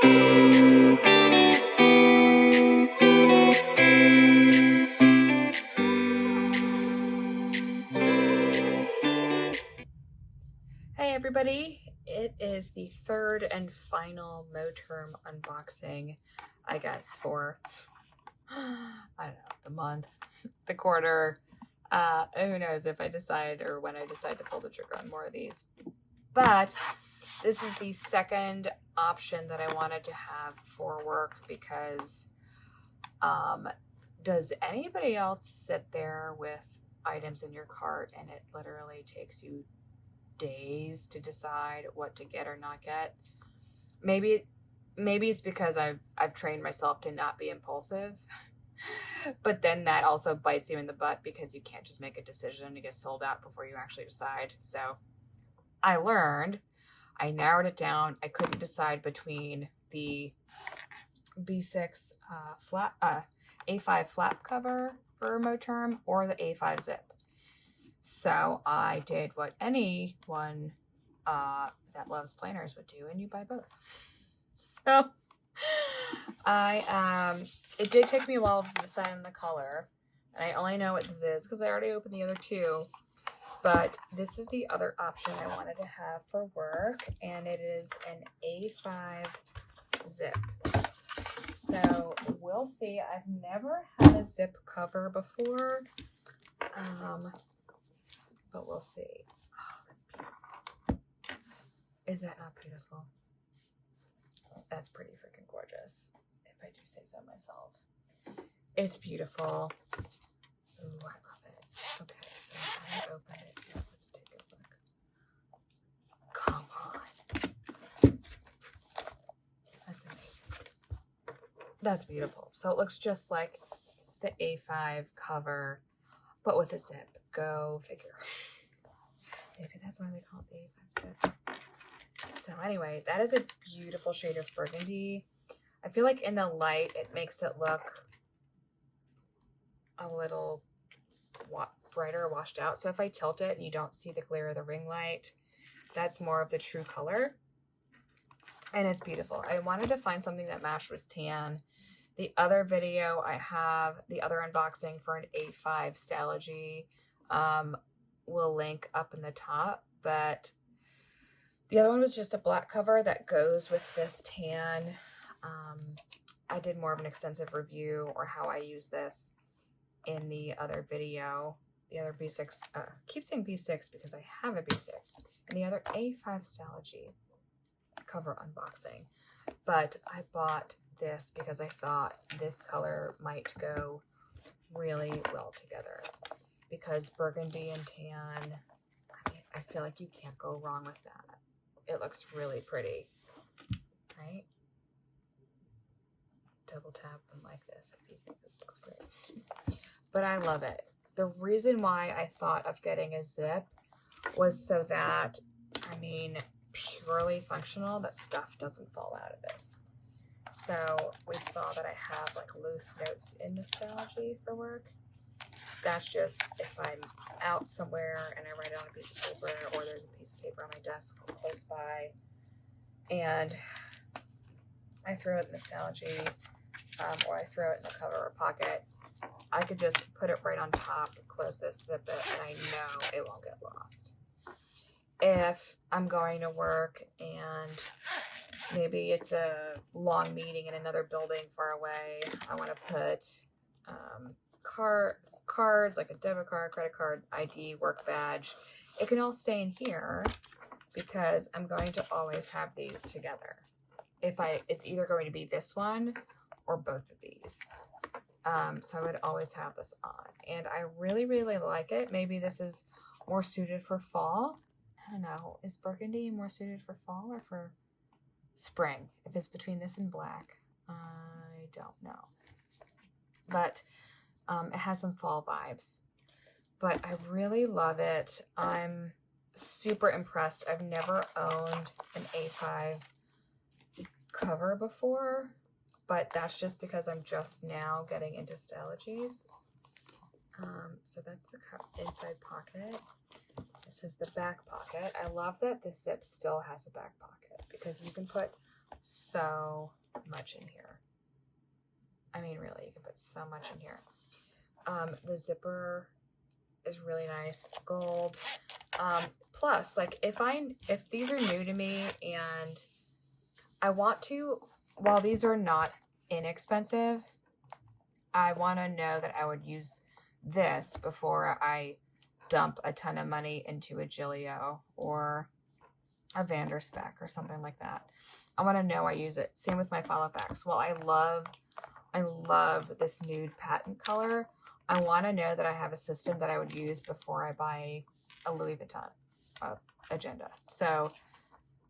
Hey everybody, it is the third and final Moterm unboxing, I guess, for, I don't know, the month, the quarter. Who knows if I decide or when I decide to pull the trigger on more of these. But this is the second option that I wanted to have for work because does anybody else sit there with items in your cart and it literally takes you days to decide what to get or not get? Maybe it's because I've trained myself to not be impulsive. But then that also bites you in the butt because you can't just make a decision to get sold out before you actually decide. So I narrowed it down. I couldn't decide between the B6 A5 flap cover for Moterm or the A5 zip. So I did what anyone that loves planners would do, and you buy both. So it did take me a while to decide on the color, and I only know what this is because I already opened the other two. But this is the other option I wanted to have for work, and it is an A5 zip. So we'll see. I've never had a zip cover before, but we'll see. Oh, that's beautiful. Is that not beautiful? That's pretty freaking gorgeous, if I do say so myself. It's beautiful. Ooh, I love it. Okay, so I open it. Here, let's take a look. Come on. That's amazing. That's beautiful. So it looks just like the A5 cover, but with a zip. Go figure. Maybe that's why they call it the A5 zip. So anyway, that is a beautiful shade of burgundy. I feel like in the light, it makes it look a little brighter, washed out. So if I tilt it and you don't see the glare of the ring light, that's more of the true color. And it's beautiful. I wanted to find something that matched with tan. The other video, I have the other unboxing for an A5 Stalogy. Will link up in the top, but the other one was just a black cover that goes with this tan. I did more of an extensive review or how I use this in the other video. The other B6, I keep saying B6 because I have a B6. And the other A5 Stalogy cover unboxing. But I bought this because I thought this color might go really well together. Because burgundy and tan, I feel like you can't go wrong with that. It looks really pretty, right? Double tap them like this if you think this looks great. But I love it. The reason why I thought of getting a zip was so that, purely functional, that stuff doesn't fall out of it. So we saw that I have like loose notes in the Stalogy for work. That's just if I'm out somewhere and I write it on a piece of paper, or there's a piece of paper on my desk close by, and I throw it in the Stalogy, or I throw it in the cover or pocket, I could just put it right on top, close this, zip it, and I know it won't get lost. If I'm going to work and maybe it's a long meeting in another building far away, I want to put cards like a debit card, credit card, ID, work badge. It can all stay in here because I'm going to always have these together. It's either going to be this one or both of these. So I would always have this on, and I really, really like it. Maybe this is more suited for fall. I don't know. Is burgundy more suited for fall or for spring? If it's between this and black, I don't know. But it has some fall vibes. But I really love it. I'm super impressed. I've never owned an A5 cover before, but that's just because I'm just now getting into Stalogies. So that's the inside pocket. This is the back pocket. I love that the zip still has a back pocket because you can put so much in here. I mean, really, you can put so much in here. The zipper is really nice, gold. Plus, like, if these are new to me and I want to, while these are not inexpensive, I want to know that I would use this before I dump a ton of money into a Gillio or a Vanderspec or something like that. I want to know I use it. Same with my Filofax. Well, I love this nude patent color. I want to know that I have a system that I would use before I buy a Louis Vuitton agenda. So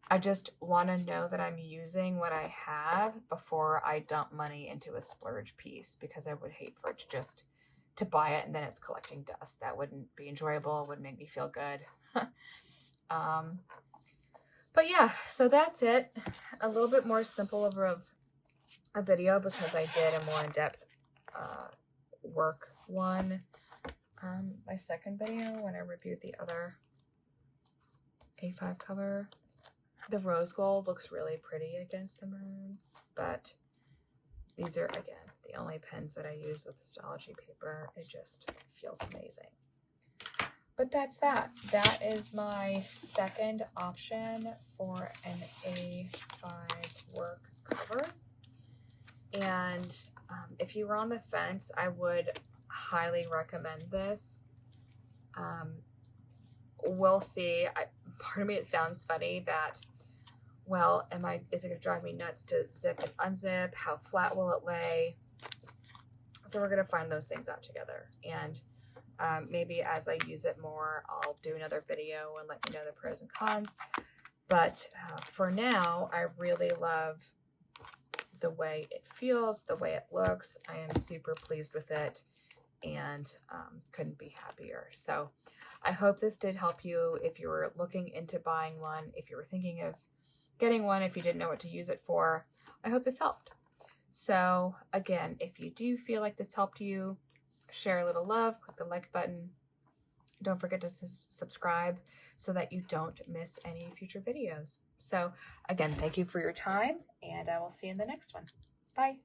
I just want to know that I'm using what I have before I dump money into a splurge piece, because I would hate for it to buy it and then it's collecting dust. That wouldn't be enjoyable. It wouldn't make me feel good. But yeah, so that's it. A little bit more simple of a video because I did a more in-depth work one. My second video when I reviewed the other A5 cover. The rose gold looks really pretty against the maroon, but these are, again, the only pens that I use with the Stalogy paper. It just feels amazing. But that's that. That is my second option for an A5 work cover. And if you were on the fence, I would highly recommend this. We'll see. Part of me, it sounds funny that, well, is it going to drive me nuts to zip and unzip? How flat will it lay? So we're going to find those things out together. And maybe as I use it more, I'll do another video and let you know the pros and cons. But for now, I really love the way it feels, the way it looks. I am super pleased with it and couldn't be happier. So I hope this did help you if you were looking into buying one, if you were thinking of getting one, if you didn't know what to use it for. I hope this helped. So again, if you do feel like this helped you, share a little love, click the like button. Don't forget to subscribe so that you don't miss any future videos. So again, thank you for your time, and I will see you in the next one. Bye.